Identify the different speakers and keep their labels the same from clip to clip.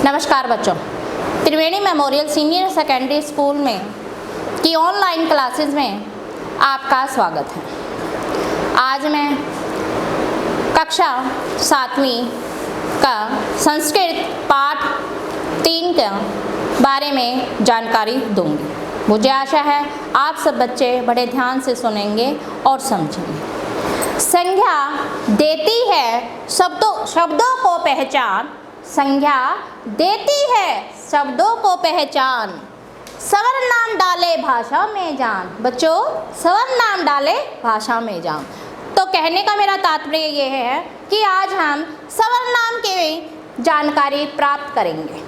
Speaker 1: नमस्कार बच्चों, त्रिवेणी memorial senior secondary school में की ऑनलाइन क्लासेस में आपका स्वागत है। आज मैं कक्षा 7वीं का संस्कृत पाठ 3 के बारे में जानकारी दूंगी। मुझे आशा है आप सब बच्चे बड़े ध्यान से सुनेंगे और समझेंगे। संज्ञा देती है शब्दों को पहचान, संज्ञा देती है शब्दों को पहचान, सवर नाम डाले भाषा में जान। बच्चों, सवर नाम डाले भाषा में जान। तो कहने का मेरा तात्पर्य ये है कि आज हम सवर नाम की जानकारी प्राप्त करेंगे।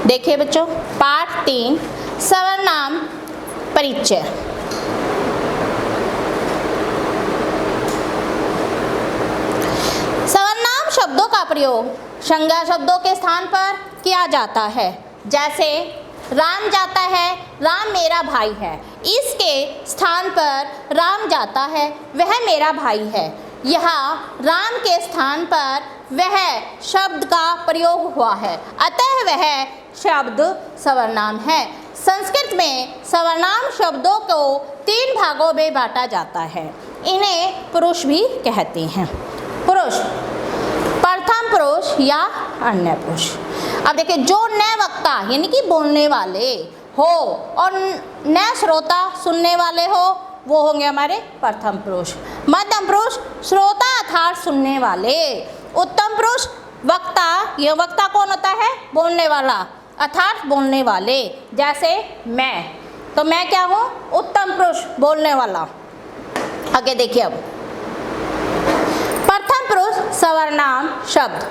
Speaker 1: देखिए बच्चों, पाठ 3 सवर नाम परिचय। सर्वनाम शब्दों का प्रयोग संज्ञा शब्दों के स्थान पर किया जाता है। जैसे राम जाता है, राम मेरा भाई है। इसके स्थान पर राम जाता है, वह मेरा भाई है। यहाँ राम के स्थान पर वह शब्द का प्रयोग हुआ है, अतः वह शब्द सर्वनाम है। संस्कृत में सर्वनाम शब्दों को 3 भागों में बांटा जाता है। इन्हें पुरुष भी कहते हैं। पुरुष, प्रथम पुरुष या अन्य पुरुष। अब देखिए, जो न वक्ता यानी कि बोलने वाले हो और न श्रोता सुनने वाले हो, वो होंगे हमारे प्रथम पुरुष। मध्यम पुरुष श्रोता अर्थात सुनने वाले। उत्तम पुरुष वक्ता, ये वक्ता कौन होता है? बोलने वाला अर्थात बोलने वाले। जैसे मैं, तो मैं क्या हूँ? उत्तम पुरुष, बोलने वाला। आगे देखिए, अब प्रथम पुरुष सर्वनाम शब्द।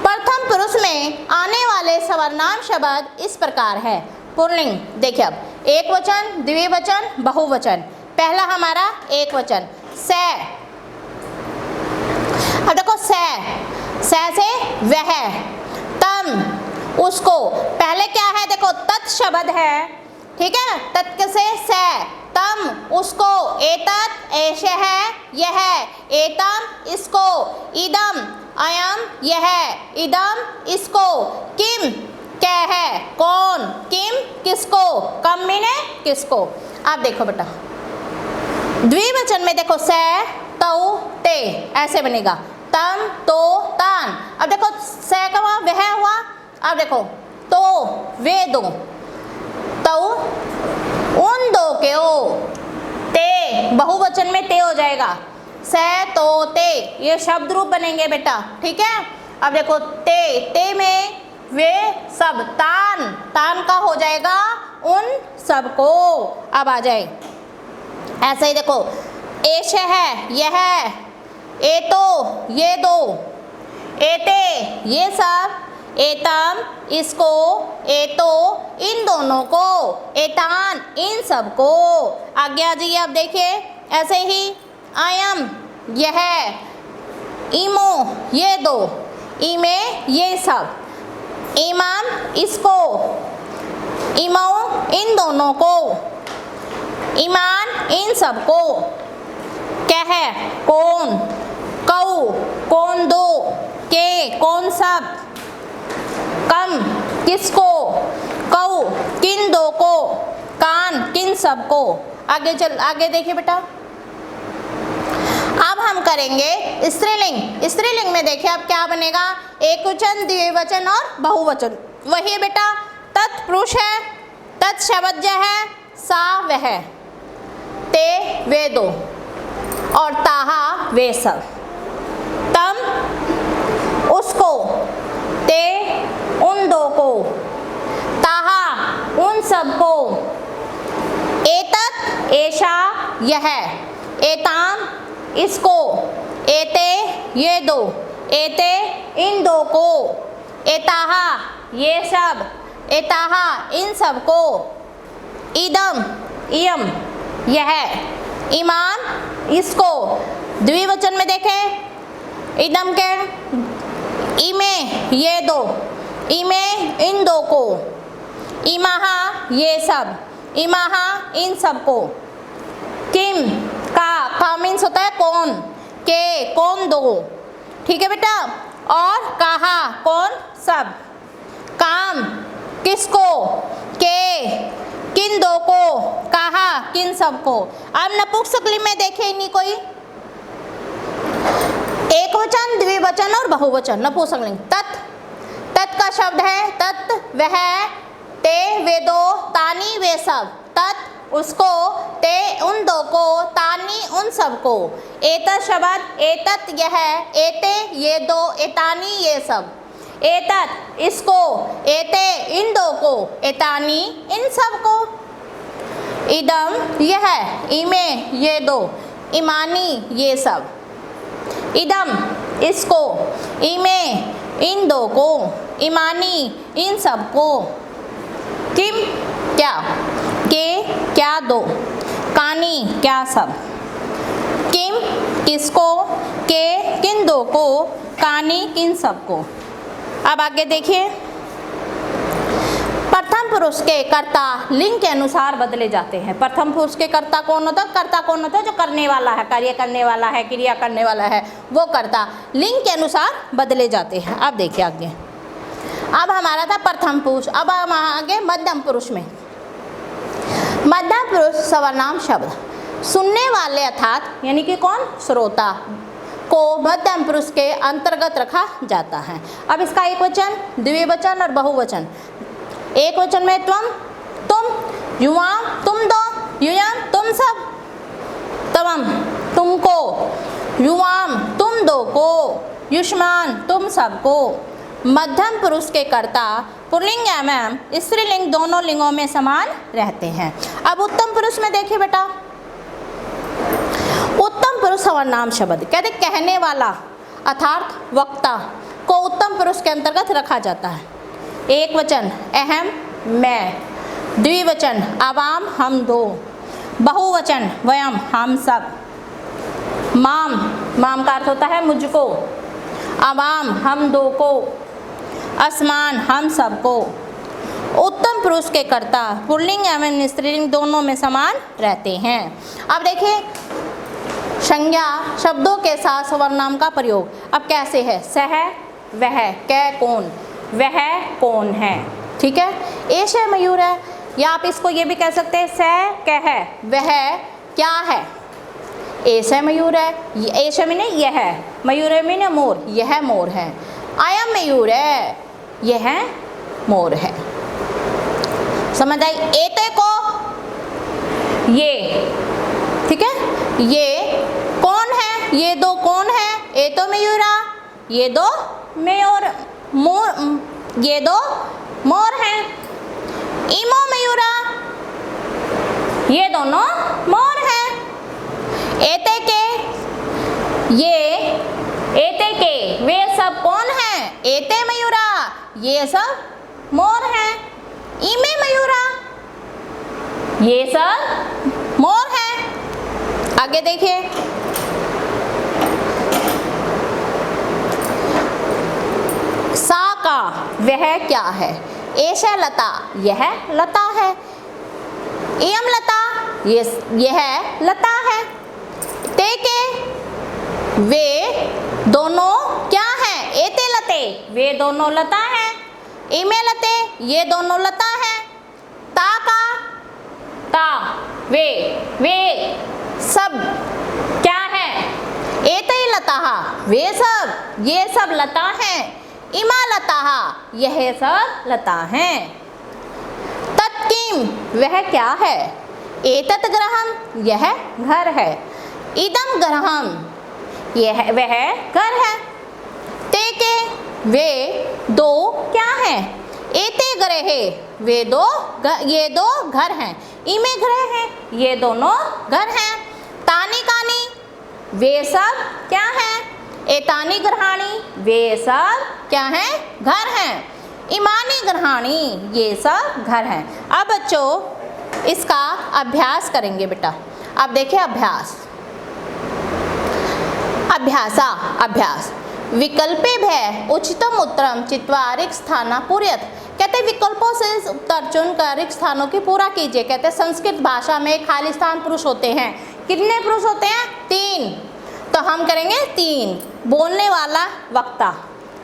Speaker 1: प्रथम पुरुष में आने वाले सर्वनाम शब्द इस प्रकार है। पुल्लिंग, देखिए अब एक वचन, द्विवचन, बहुवचन। पहला हमारा एक वचन से। अब देखो से से वह, तम उसको। पहले क्या है? देखो तत् शब्द है, ठीक है। तत् से तम उसको, एतत् एषः यह, एतम इसको, इदम अयम यह, इदम इसको, किम क्या है? कौन, किम किसको, कम मिने किसको। अब देखो बेटा, द्विवचन में देखो से तौ ते ऐसे बनेगा, तम तो तान। अब देखो से का वह हुआ। अब देखो तो वे दो, तौ उन दो के ओ, ते बहुवचन में ते हो जाएगा। से तो ते, ये शब्द रूप बनेंगे बेटा, ठीक है। अब देखो ते में वे सब, तान तान का हो जाएगा उन सब को। अब आ जाए ऐसे ही, देखो एश है यह, ए तो ये दो, एते ये सब, एतम इसको, एतो इन दोनों को, एतान इन सब को। आगे आ जाइए, अब देखिए ऐसे ही, अयम यह, इमो ये दो, इमे ये सब, इमाम इसको, इमो इन दोनों को, ईमान इन सब को। क्या है? कौन, कौ कौन दो, के कौन सब, कम किसको, कौ किन दो को, कान किन सब को। आगे देखिए बेटा, अब हम करेंगे स्त्रीलिंग। स्त्रीलिंग में देखिए अब क्या बनेगा? एक वचन, द्विवचन और बहुवचन। वही बेटा तत्पुरुष है, तत् शब्द है, सा वह, ते वे दो और ताहा वे सब, तम उसको, ते उन दो को, ताहा उन सब को, एतत् एषा यह, एताम इसको, एते ये दो, एते इन दो को, एताहा ये सब, एताहा इन सब को, इदम इयम यह, इमाम इसको। द्विवचन में देखें, इदम के, इमे ये दो, इमे इन दो को, इमाहा ये सब, इमाहा इन सब को, किम का मीन्स होता है कौन, के कौन दो, ठीक है बेटा। और कहा कौन सब, काम, किसको, के, किन दो को, कहा, किन सबको। अब नपुंसकलिंग में देखे नहीं कोई, एक वचन, द्विवचन और बहुवचन नपुंसकलिंग। तत्, तत् का शब्द है तत्, वह, ते, वे दो, तानी, वे सब। तत् उसको, ते उन दो को, तानी उन सब को। एतत् शब्द, एतत् यह, एते ये दो, एतानी ये सब। एतत् इसको, एते इन दो को, एतानी इन सब को। इदम यह, इमे ये दो, इमानी ये सब। इदम इसको, इमे इन दो को, इमानी इन सब को। किम क्या, के क्या दो, कानी क्या सब। किम किसको, के किन दो को, कानी किन सब को। अब आगे देखिए, प्रथम पुरुष के कर्ता लिंग के अनुसार बदले जाते हैं। प्रथम पुरुष के कर्ता कौन होता है? कर्ता कौन होता है? जो करने वाला है, कार्य करने वाला है, क्रिया करने वाला है, वो कर्ता लिंग के अनुसार बदले जाते हैं। अब देखिए आगे, अब हमारा था प्रथम पुरुष, अब हम आगे मध्यम पुरुष में। मध्यम पुरुष सर्वनाम शब्द, सुनने वाले अर्थात यानी कि कौन, श्रोता को मध्यम पुरुष के अंतर्गत रखा जाता है। अब इसका एक वचन, द्विवचन और बहुवचन। एक वचन में त्वम, तुम, युवाम तुम दो, युयम तुम सब, तवम तुमको, युवाम तुम दो को, युष्मान तुम सबको। मध्यम पुरुष के कर्ता पुल्लिंग एवं स्त्रीलिंग दोनों लिंगों में समान रहते हैं। अब उत्तम पुरुष में देखिए बेटा, उत्तम पुरुष सर्वनाम शब्द, कहते कहने वाला अर्थात वक्ता को उत्तम पुरुष के अंतर्गत रखा जाता है। एक वचन अहम मैं, द्विवचन आवाम हम दो, बहुवचन वयम हम सब, माम माम का अर्थ होता है मुझको, आवाम हम दो को, असमान हम सबको। उत्तम पुरुष के कर्ता पुल्लिंग एवं स्त्रीलिंग दोनों में समान रहते हैं। अब देखिए संज्ञा शब्दों के साथ सर्वनाम का प्रयोग। अब कैसे है? सह, वह, कै कौन, वह कौन है, ठीक है। एश मयूर है, या आप इसको ये भी कह सकते हैं सह कह, वह क्या है। एश मयूर है, एश में नहीं यह है, मयूर में नहीं मोर, यह मोर है। अयम मयूर है, यह मोर है। समझ आई? एते को ये, ठीक है, ये कौन है, ये दो कौन है, एतो मयूरा, ये दो मयूर मोर, ये दो मोर हैं। इमो मयूरा, ये दोनों मोर हैं। एते के, ये एते के वे सब कौन हैं, एते मयूरा, ये सब मोर हैं। इमे मयूरा, ये सब मोर हैं। आगे देखिए, सा का वह क्या है, एशा लता यह लता है, एयम लता यह लता है। ते के वे दोनों क्या हैं, एते लते वे दोनों लता हैं, इमे लते ये दोनों लता हैं। ता का ता वे सब क्या है, एते लता वे सब ये सब लता हैं। इमा लता यह सब लता हैं। तत्किम वह क्या है, एतत् गृहम यह घर है, इदम गृहम यह वह घर है। ते के वे दो क्या हैं, एते गृहे वे दो ये दो घर हैं, इमे गृह हैं ये दोनों घर हैं। तानी कानी वे सब क्या हैं, एतानी गृहाणी वे सब क्या हैं, घर हैं। इमानी गृहाणी ये सब घर हैं। अब बच्चों इसका अभ्यास करेंगे बेटा। अब देखिए अभ्यास, अभ्यासा अभ्यास। विकल्पे भय उचितम उत्तरम चित्वा रिक्त स्थाना पूर्यत। कहते विकल्पों से उत्तर चुनकर रिक्त स्थानों की पूरा कीजिए। कहते संस्कृत भाषा में खाली स्थान पुरुष होते हैं। कितने पुरुष होते हैं? 3। तो हम करेंगे 3। बोलने वाला वक्ता,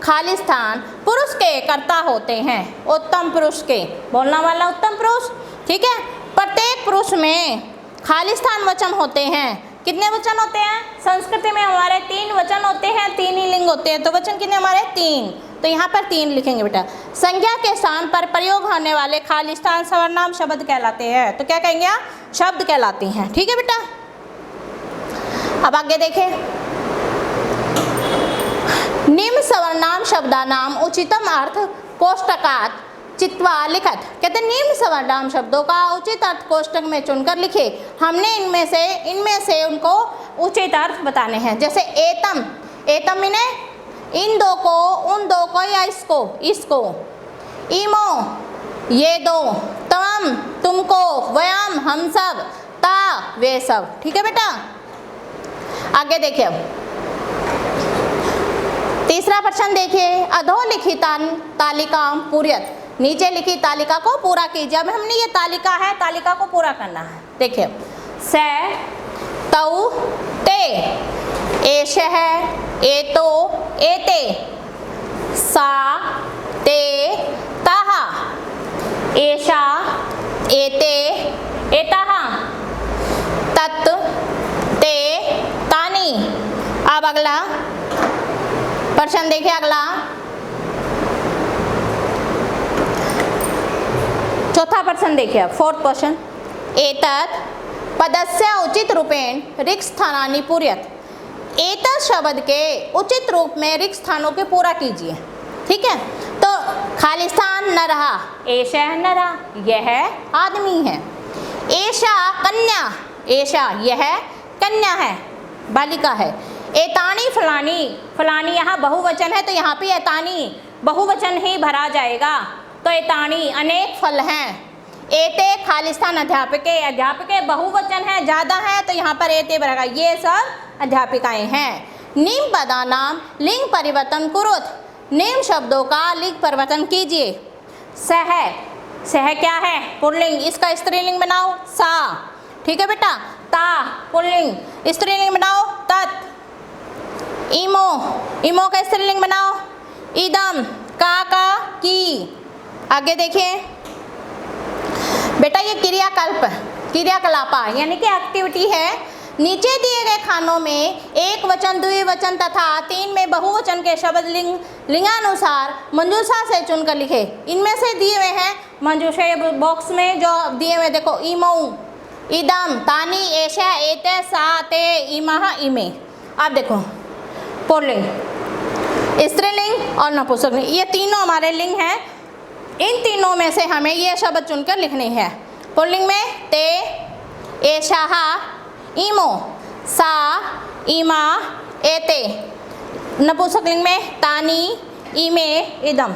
Speaker 1: खाली स्थान पुरुष के कर्ता होते हैं। उत्तम पुरुष के, बोलना वाला उत्तम पुरुष, ठीक है। प्रत्येक पुरुष में खाली स्थान वचन होते हैं। कितने वचन होते हैं? संस्कृत में हमारे 3 वचन होते हैं, 3 ही लिंग होते हैं, तो वचन कितने हमारे? 3। तो यहाँ पर 3 लिखेंगे बेटा। संज्ञा के स्थान पर प्रयोग होने वाले खाली स्थान सर्वनाम शब्द कहलाते हैं। तो क्या कहेंगे? शब्द कहलाते हैं, ठीक है बेटा। अब आगे देखें, निम्न सर्वनाम शब्दानाम उचितम अर्थ कोष्टकात् चित्वा लिखत। कहते हैं निम्न सर्वनाम शब्दों का उचित अर्थ कोष्टक में चुनकर लिखे। हमने इनमें से उनको उचित अर्थ बताने हैं। जैसे एतम, एतम इन्हें इन 2 को, उन 2 को या इसको। इमो, ये 2। तम, तुमको। वयम, हम सब। ता, वे सब, ठीक है बेटा। आगे देखिए, तीसरा प्रश्न देखिए, अधोलिखित तालिका पूर्यत। नीचे लिखी तालिका को पूरा कीजिए। अब हमने ये तालिका है, तालिका को पूरा करना है। देखिए, से, तौ, ते, एषः, एतो, एते, सा, ते, ताः, एषा, एते, एताः, तत्, ते, तानि। अब अगला प्रश्न देखिए, अगला चौथा प्रश्न देखिए, 4th क्वेश्चन। एतत् पदस्य उचित रूपेण रिक्त स्थानानि पूर्यत। एतत् शब्द के उचित रूप में रिक्त स्थानों के पूरा कीजिए, ठीक है। तो खाली स्थान न रहा, एषः न रहा, यह आदमी है। एषा कन्या, एषा यह कन्या है, बालिका है। एतानी फलानी, फलानी यहाँ बहुवचन है, तो यहाँ पे एतानी बहुवचन ही भरा जाएगा। तो एतानी अनेक फल हैं। एते खाली स्थान अध्यापके, अध्यापके बहुवचन है, ज़्यादा है, तो यहाँ पर एते भरेगा। ये सब अध्यापिकाएं हैं। निम्न पदानाम लिंग परिवर्तन कुरुत। निम्न शब्दों का लिंग परिवर्तन कीजिए। सह, सह क्या है? पुल्लिंग, इसका स्त्रीलिंग बनाओ सा, ठीक है बेटा। ता पुल्लिंग, स्त्रीलिंग बनाओ तत्। इमो, इमो का स्त्रीलिंग बनाओ इदम, का की। आगे देखिए बेटा, ये क्रियाकलापा यानी कि एक्टिविटी है। नीचे दिए गए खानों में एक वचन, द्विवचन तथा 3 में बहुवचन के शब्द लिंगानुसार मंजूषा से चुनकर लिखे। इनमें से दिए हुए हैं मंजूषा बॉक्स में जो दिए हुए, देखो इमौ, इदम, तानी, एषा, एते, सा, ते, इमः, इमे। अब देखो पुल्लिंग, स्त्रीलिंग और नपुंसकलिंग, ये तीनों हमारे लिंग हैं। इन तीनों में से हमें ये शब्द चुनकर लिखने हैं। पुल्लिंग में ते, एषः, इमो, सा, इमा, एते। नपुंसकलिंग में तानी, इमे, इदम।